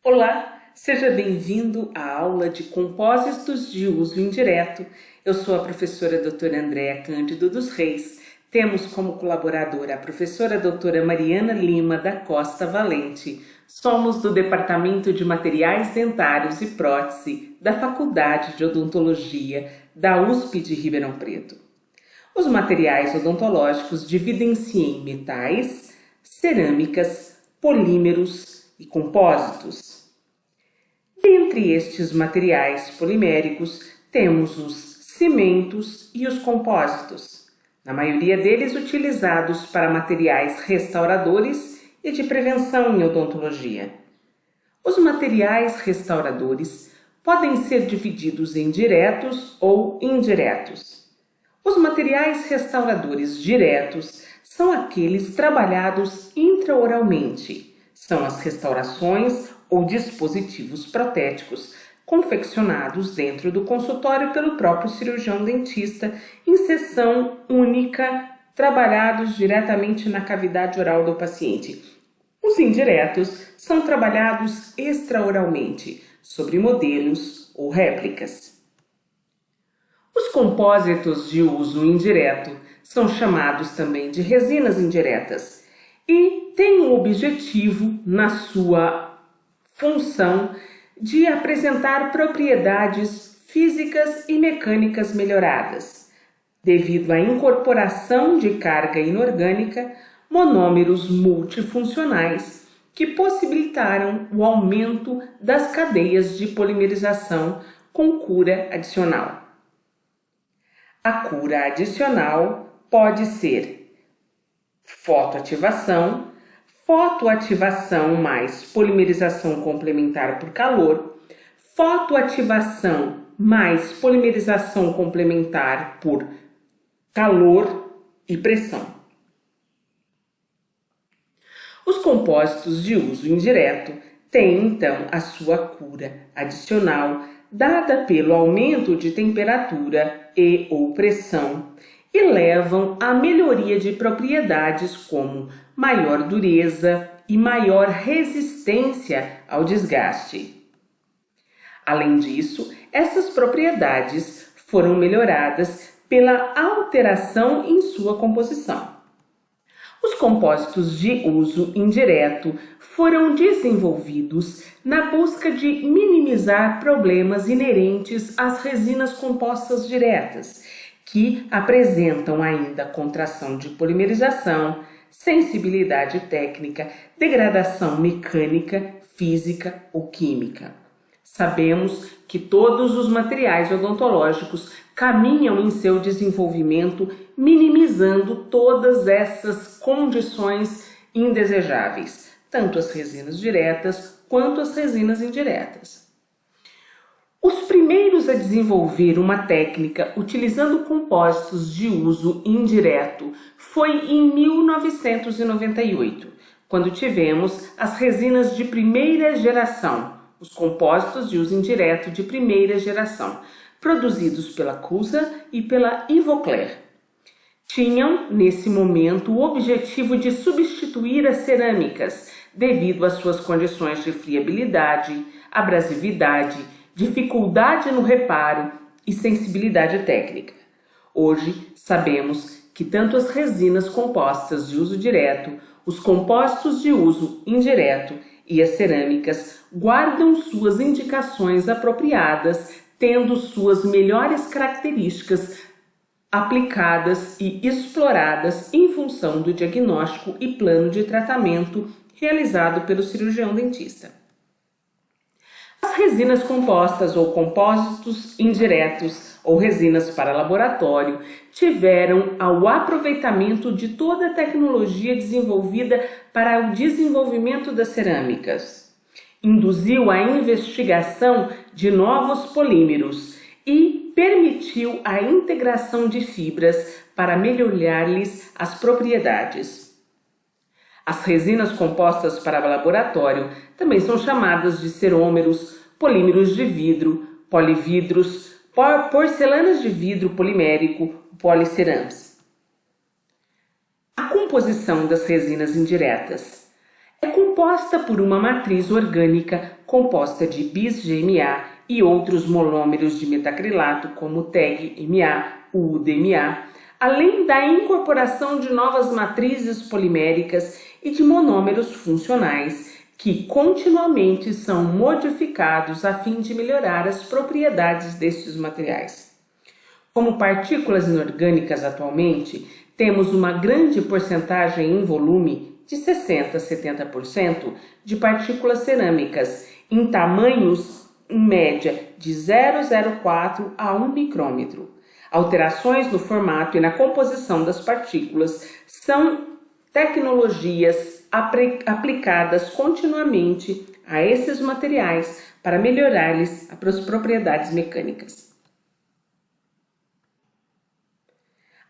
Olá, seja bem-vindo à aula de compósitos de uso indireto. Eu sou a professora doutora Andréa Cândido dos Reis. Temos como colaboradora a professora doutora Mariana Lima da Costa Valente. Somos do Departamento de Materiais Dentários e Prótese da Faculdade de Odontologia da USP de Ribeirão Preto. Os materiais odontológicos dividem-se em metais, cerâmicas, polímeros e compósitos. Dentre estes materiais poliméricos, temos os cimentos e os compósitos, na maioria deles utilizados para materiais restauradores e de prevenção em odontologia. Os materiais restauradores podem ser divididos em diretos ou indiretos. Os materiais restauradores diretos são aqueles trabalhados intraoralmente. São as restaurações ou dispositivos protéticos confeccionados dentro do consultório pelo próprio cirurgião dentista em sessão única, trabalhados diretamente na cavidade oral do paciente. Os indiretos são trabalhados extraoralmente, sobre modelos ou réplicas. Os compósitos de uso indireto são chamados também de resinas indiretas e têm o objetivo, na sua função, de apresentar propriedades físicas e mecânicas melhoradas, devido à incorporação de carga inorgânica, monômeros multifuncionais que possibilitaram o aumento das cadeias de polimerização com cura adicional. A cura adicional pode ser fotoativação mais polimerização complementar por calor, fotoativação mais polimerização complementar por calor e pressão. Os compósitos de uso indireto têm, então, a sua cura adicional dada pelo aumento de temperatura e ou pressão e levam à melhoria de propriedades como maior dureza e maior resistência ao desgaste. Além disso, essas propriedades foram melhoradas pela alteração em sua composição. Os compósitos de uso indireto foram desenvolvidos na busca de minimizar problemas inerentes às resinas compostas diretas, que apresentam ainda contração de polimerização, sensibilidade técnica, degradação mecânica, física ou química. Sabemos que todos os materiais odontológicos caminham em seu desenvolvimento minimizando todas essas condições indesejáveis, tanto as resinas diretas quanto as resinas indiretas. Os primeiros a desenvolver uma técnica utilizando compósitos de uso indireto foi em 1998, quando tivemos as resinas de primeira geração, os compósitos de uso indireto de primeira geração, produzidos pela Cusa e pela Ivocler. Tinham, nesse momento, o objetivo de substituir as cerâmicas, devido às suas condições de friabilidade, abrasividade, dificuldade no reparo e sensibilidade técnica. Hoje, sabemos que tanto as resinas compostas de uso direto, os compósitos de uso indireto e as cerâmicas guardam suas indicações apropriadas, tendo suas melhores características aplicadas e exploradas em função do diagnóstico e plano de tratamento realizado pelo cirurgião dentista. As resinas compostas ou compósitos indiretos ou resinas para laboratório tiveram o aproveitamento de toda a tecnologia desenvolvida para o desenvolvimento das cerâmicas. Induziu a investigação de novos polímeros e permitiu a integração de fibras para melhorar-lhes as propriedades. As resinas compostas para laboratório também são chamadas de cerômeros, polímeros de vidro, polividros, porcelanas de vidro polimérico, policerams. A composição das resinas indiretas. É composta por uma matriz orgânica composta de bis-GMA e outros monômeros de metacrilato como TEG-MA, UDMA, além da incorporação de novas matrizes poliméricas e de monômeros funcionais que continuamente são modificados a fim de melhorar as propriedades destes materiais. Como partículas inorgânicas atualmente, temos uma grande porcentagem em volume, de 60% a 70%, de partículas cerâmicas, em tamanhos, em média, de 0,04 a 1 micrômetro. Alterações no formato e na composição das partículas são tecnologias aplicadas continuamente a esses materiais para melhorar-lhes as propriedades mecânicas.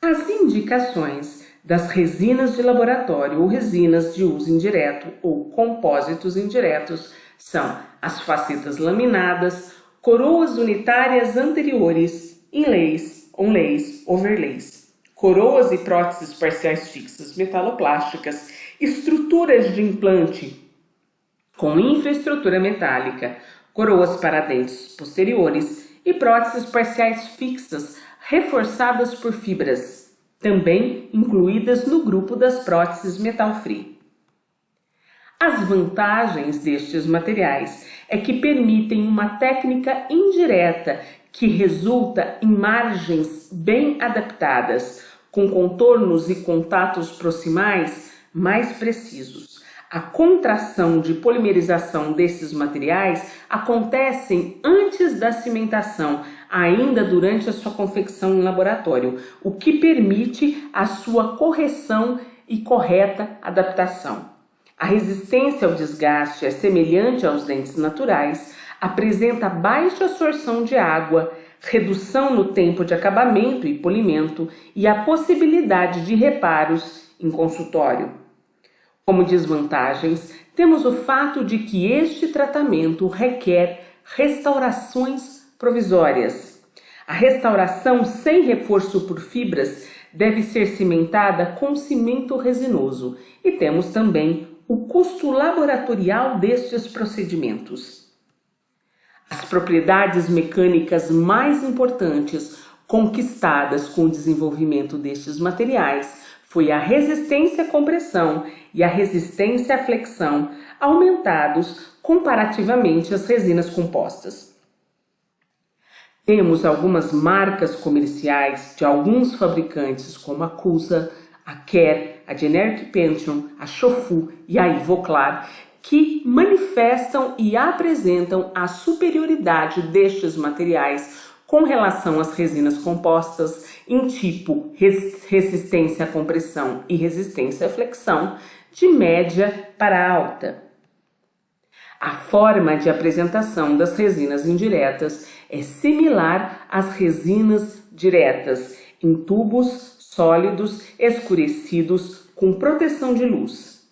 As indicações das resinas de laboratório ou resinas de uso indireto ou compósitos indiretos são as facetas laminadas, coroas unitárias anteriores, inlays, onlays, overlays, coroas e próteses parciais fixas metaloplásticas, estruturas de implante com infraestrutura metálica, coroas para dentes posteriores e próteses parciais fixas reforçadas por fibras, também incluídas no grupo das próteses metal-free. As vantagens destes materiais é que permitem uma técnica indireta que resulta em margens bem adaptadas, com contornos e contatos proximais mais precisos. A contração de polimerização desses materiais acontece antes da cimentação, ainda durante a sua confecção em laboratório, o que permite a sua correção e correta adaptação. A resistência ao desgaste é semelhante aos dentes naturais, apresenta baixa absorção de água, redução no tempo de acabamento e polimento e a possibilidade de reparos em consultório. Como desvantagens, temos o fato de que este tratamento requer restaurações provisórias. A restauração sem reforço por fibras deve ser cimentada com cimento resinoso e temos também o custo laboratorial destes procedimentos. As propriedades mecânicas mais importantes conquistadas com o desenvolvimento destes materiais foi a resistência à compressão e a resistência à flexão, aumentados comparativamente às resinas compostas. Temos algumas marcas comerciais de alguns fabricantes como a Cusa, a Kerr, a Generic Pentium, a Shofu e a Ivoclar, que manifestam e apresentam a superioridade destes materiais com relação às resinas compostas em tipo resistência à compressão e resistência à flexão, de média para alta. A forma de apresentação das resinas indiretas é similar às resinas diretas, em tubos sólidos escurecidos com proteção de luz.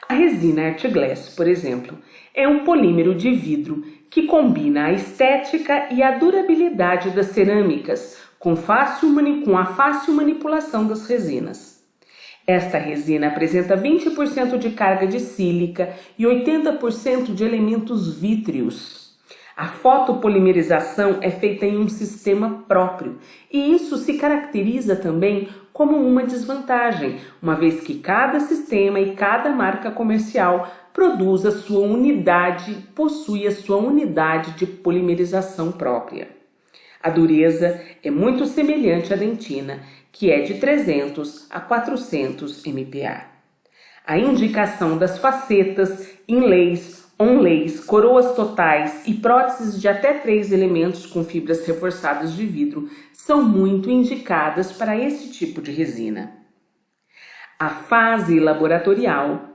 A resina Artglass, por exemplo, é um polímero de vidro que combina a estética e a durabilidade das cerâmicas com a fácil manipulação das resinas. Esta resina apresenta 20% de carga de sílica e 80% de elementos vítreos. A fotopolimerização é feita em um sistema próprio e isso se caracteriza também como uma desvantagem, uma vez que cada sistema e cada marca comercial possui a sua unidade de polimerização própria. A dureza é muito semelhante à dentina, que é de 300 a 400 MPa. A indicação das facetas, inlays, onlays, coroas totais e próteses de até 3 elementos com fibras reforçadas de vidro são muito indicadas para esse tipo de resina. A fase laboratorial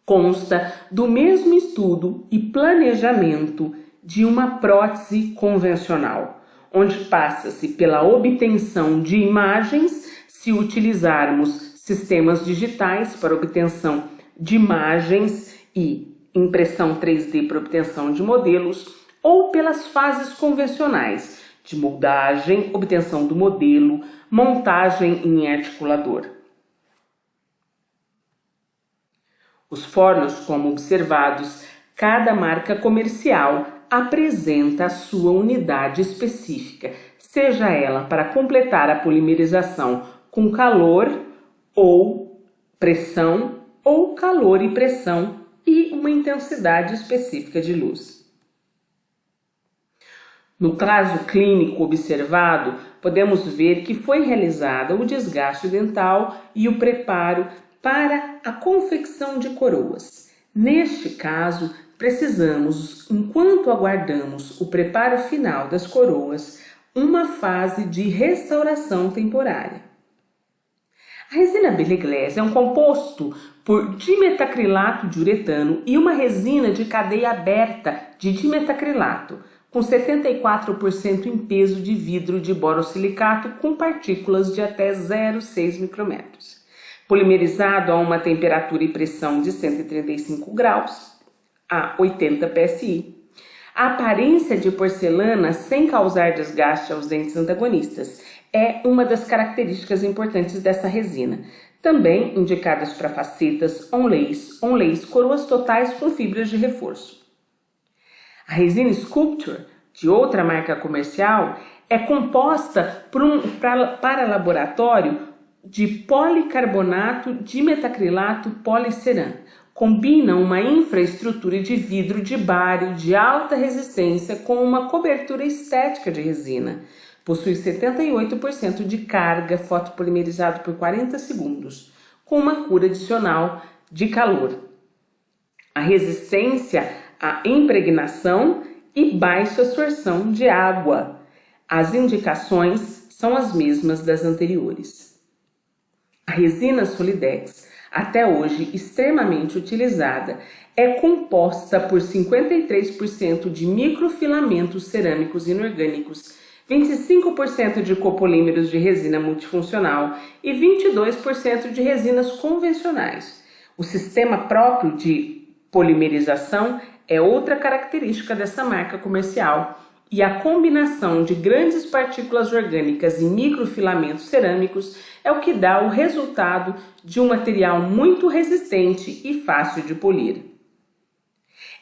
consta do mesmo estudo e planejamento de uma prótese convencional, onde passa-se pela obtenção de imagens se utilizarmos sistemas digitais para obtenção de imagens e impressão 3D para obtenção de modelos, ou pelas fases convencionais de moldagem, obtenção do modelo, montagem em articulador. Os fornos, como observados, cada marca comercial apresenta a sua unidade específica, seja ela para completar a polimerização com calor ou pressão, ou calor e pressão e uma intensidade específica de luz. No caso clínico observado, podemos ver que foi realizada o desgaste dental e o preparo para a confecção de coroas. Neste caso, precisamos, enquanto aguardamos o preparo final das coroas, uma fase de restauração temporária. A resina Belle Glaise é um composto por dimetacrilato de uretano e uma resina de cadeia aberta de dimetacrilato, com 74% em peso de vidro de borosilicato com partículas de até 0,6 micrômetros. Polimerizado a uma temperatura e pressão de 135 graus a 80 psi. A aparência de porcelana sem causar desgaste aos dentes antagonistas é uma das características importantes dessa resina. Também indicadas para facetas, onlays, coroas totais com fibras de reforço. A resina Sculpture, de outra marca comercial, é composta para laboratório de policarbonato dimetacrilato policeram. Combina uma infraestrutura de vidro de bário de alta resistência com uma cobertura estética de resina. Possui 78% de carga fotopolimerizado por 40 segundos, com uma cura adicional de calor. A resistência à impregnação e baixa absorção de água. As indicações são as mesmas das anteriores. A resina Solidex, até hoje extremamente utilizada, é composta por 53% de microfilamentos cerâmicos inorgânicos, 25% de copolímeros de resina multifuncional e 22% de resinas convencionais. O sistema próprio de polimerização é outra característica dessa marca comercial, e a combinação de grandes partículas orgânicas e microfilamentos cerâmicos é o que dá o resultado de um material muito resistente e fácil de polir.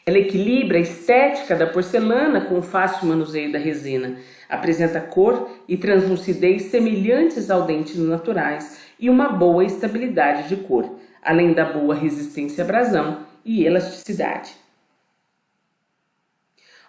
Ela equilibra a estética da porcelana com o fácil manuseio da resina, apresenta cor e translucidez semelhantes ao dente naturais e uma boa estabilidade de cor, além da boa resistência à abrasão e elasticidade.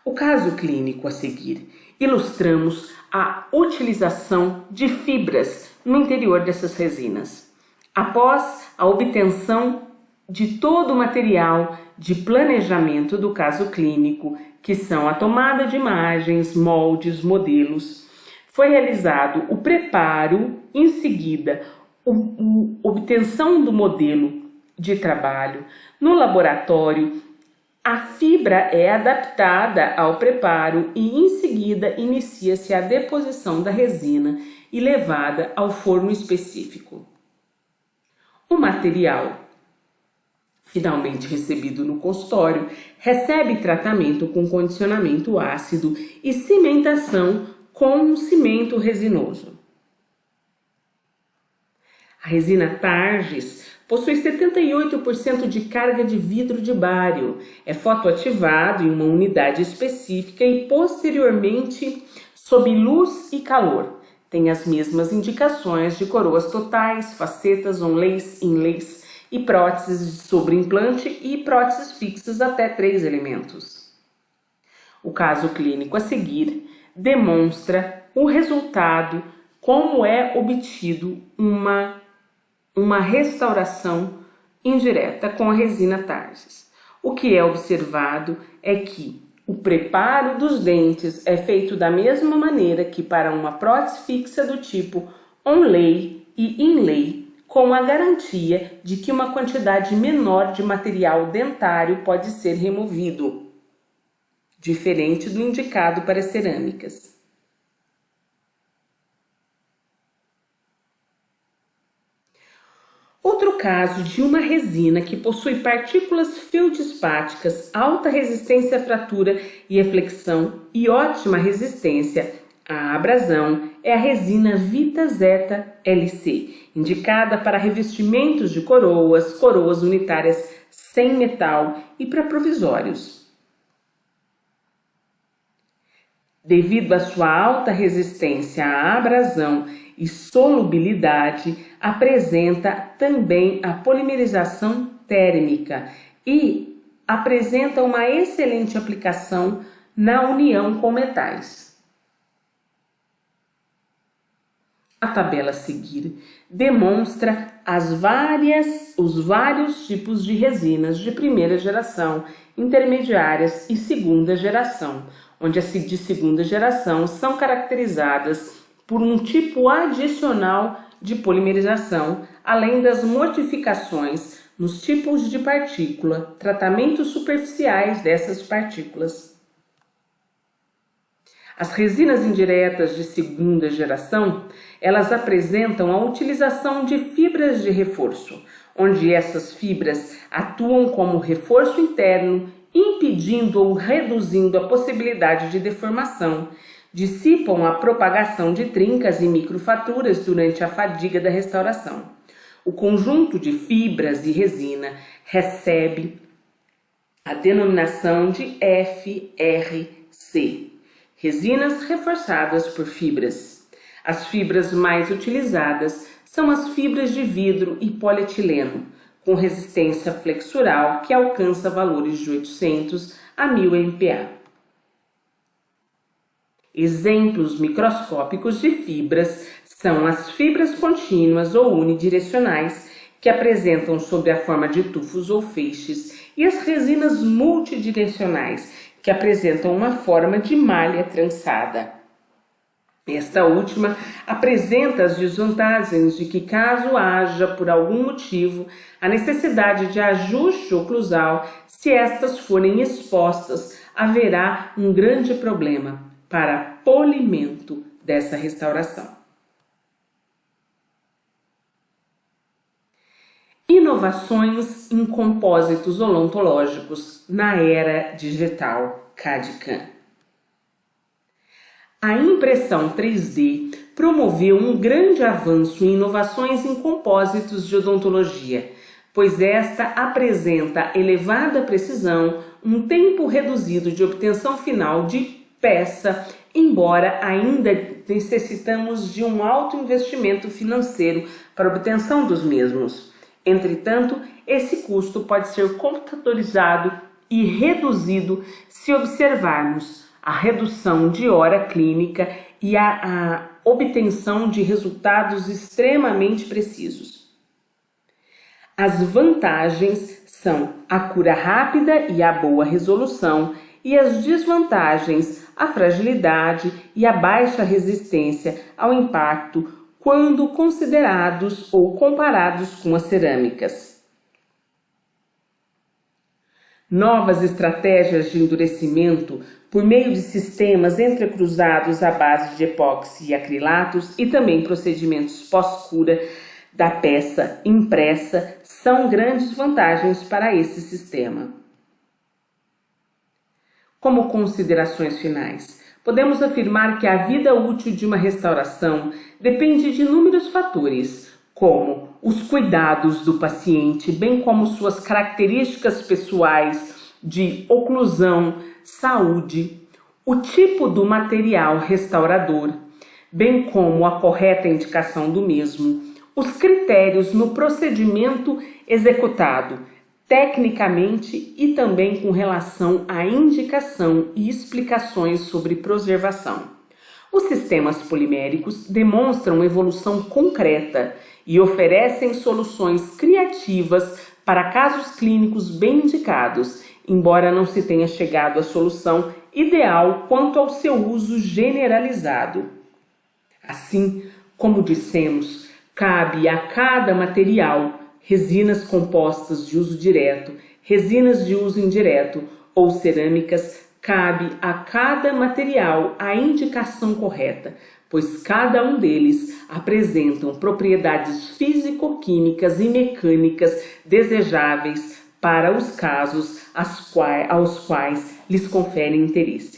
O caso clínico a seguir, ilustramos a utilização de fibras no interior dessas resinas. Após a obtenção de todo o material de planejamento do caso clínico, que são a tomada de imagens, moldes, modelos, foi realizado o preparo, em seguida, a obtenção do modelo de trabalho no laboratório. A fibra é adaptada ao preparo e, em seguida, inicia-se a deposição da resina e levada ao forno específico. O material, finalmente recebido no consultório, recebe tratamento com condicionamento ácido e cimentação com um cimento resinoso. A resina Targes possui 78% de carga de vidro de bário, é fotoativado em uma unidade específica e posteriormente sob luz e calor. Tem as mesmas indicações de coroas totais, facetas, onlays, inlays e próteses de sobreimplante e próteses fixas até 3 elementos. O caso clínico a seguir demonstra o resultado, como é obtido uma restauração indireta com a resina Targes. O que é observado é que o preparo dos dentes é feito da mesma maneira que para uma prótese fixa do tipo onlay e inlay, com a garantia de que uma quantidade menor de material dentário pode ser removido, diferente do indicado para cerâmicas. Outro caso de uma resina que possui partículas feldspáticas, alta resistência à fratura e à flexão e ótima resistência à abrasão é a resina Vita Zeta LC, indicada para revestimentos de coroas unitárias sem metal e para provisórios. Devido à sua alta resistência à abrasão e solubilidade, apresenta também a polimerização térmica e apresenta uma excelente aplicação na união com metais. A tabela a seguir demonstra os vários tipos de resinas de primeira geração, intermediárias e segunda geração, onde as de segunda geração são caracterizadas por um tipo adicional de polimerização, além das modificações nos tipos de partícula, tratamentos superficiais dessas partículas. As resinas indiretas de segunda geração, elas apresentam a utilização de fibras de reforço, onde essas fibras atuam como reforço interno, impedindo ou reduzindo a possibilidade de deformação, dissipam a propagação de trincas e microfraturas durante a fadiga da restauração. O conjunto de fibras e resina recebe a denominação de FRC, resinas reforçadas por fibras. As fibras mais utilizadas são as fibras de vidro e polietileno, com resistência flexural que alcança valores de 800 a 1000 MPa. Exemplos microscópicos de fibras são as fibras contínuas ou unidirecionais, que apresentam sob a forma de tufos ou feixes, e as resinas multidirecionais, que apresentam uma forma de malha trançada. Esta última apresenta as desvantagens de que, caso haja, por algum motivo, a necessidade de ajuste oclusal, se estas forem expostas, haverá um grande problema para polimento dessa restauração. Inovações em compósitos odontológicos na era digital CAD/CAM. A impressão 3D promoveu um grande avanço em inovações em compósitos de odontologia, pois esta apresenta elevada precisão, um tempo reduzido de obtenção final de peça, embora ainda necessitamos de um alto investimento financeiro para a obtenção dos mesmos. Entretanto, esse custo pode ser computadorizado e reduzido se observarmos a redução de hora clínica e a obtenção de resultados extremamente precisos. As vantagens são a cura rápida e a boa resolução, e as desvantagens, a fragilidade e a baixa resistência ao impacto quando considerados ou comparados com as cerâmicas. Novas estratégias de endurecimento por meio de sistemas entrecruzados à base de epóxi e acrilatos e também procedimentos pós-cura da peça impressa são grandes vantagens para esse sistema. Como considerações finais, podemos afirmar que a vida útil de uma restauração depende de inúmeros fatores, como os cuidados do paciente, bem como suas características pessoais de oclusão, saúde, o tipo do material restaurador, bem como a correta indicação do mesmo, os critérios no procedimento executado, tecnicamente e também com relação à indicação e explicações sobre preservação. Os sistemas poliméricos demonstram evolução concreta e oferecem soluções criativas para casos clínicos bem indicados, embora não se tenha chegado à solução ideal quanto ao seu uso generalizado. Assim, como dissemos, cabe a cada material resinas compostas de uso direto, resinas de uso indireto ou cerâmicas, cabe a cada material a indicação correta, pois cada um deles apresentam propriedades físico-químicas e mecânicas desejáveis para os casos aos quais lhes conferem interesse.